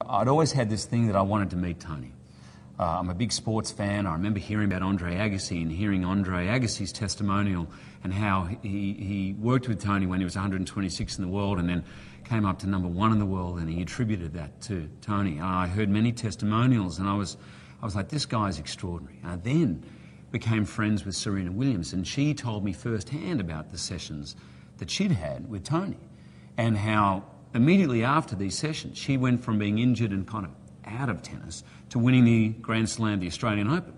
I'd always had this thing that I wanted to meet Tony. I'm a big sports fan. I remember hearing about Andre Agassi and hearing Andre Agassi's testimonial and how he worked with Tony when he was 126 in the world and then came up to #1 in the world, and he attributed that to Tony. I heard many testimonials, and I was like, this guy's extraordinary. I then became friends with Serena Williams, and she told me firsthand about the sessions that she'd had with Tony and how immediately after these sessions she went from being injured and kind of out of tennis to winning the Grand Slam, the Australian Open.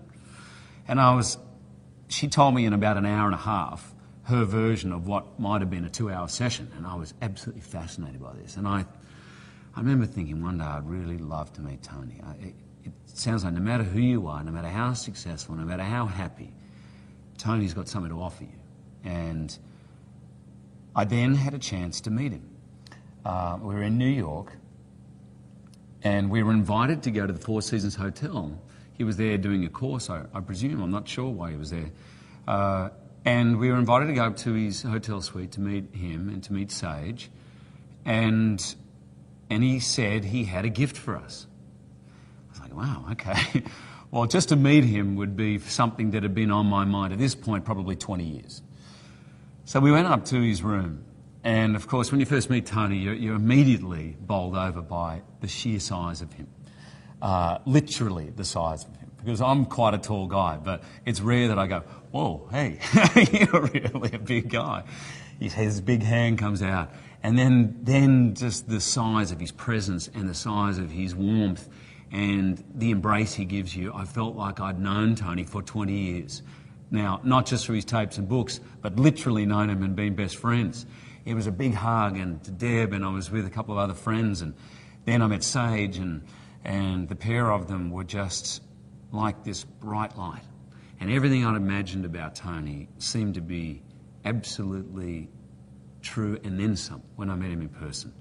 And she told me in about an hour and a half her version of what might have been a 2-hour session, and I was absolutely fascinated by this. And I remember thinking one day I'd really love to meet Tony. It sounds like no matter who you are, no matter how successful, no matter how happy, Tony's got something to offer you. And I then had a chance to meet him. We were in New York, and we were invited to go to the Four Seasons Hotel. He was there doing a course, I presume. I'm not sure why he was there. And we were invited to go up to his hotel suite to meet him and to meet Sage. And he said he had a gift for us. I was like, wow, okay. Well, just to meet him would be something that had been on my mind at this point probably 20 years. So we went up to his room. And, of course, when you first meet Tony, you're immediately bowled over by the sheer size of him. Literally the size of him. Because I'm quite a tall guy, but it's rare that I go, whoa, hey, you're really a big guy. His big hand comes out. And then just the size of his presence and the size of his warmth and the embrace he gives you. I felt like I'd known Tony for 20 years. Now, not just through his tapes and books, but literally known him and been best friends. It was a big hug, and to Deb, and I was with a couple of other friends, and then I met Sage, and the pair of them were just like this bright light. And everything I'd imagined about Tony seemed to be absolutely true, and then some, when I met him in person.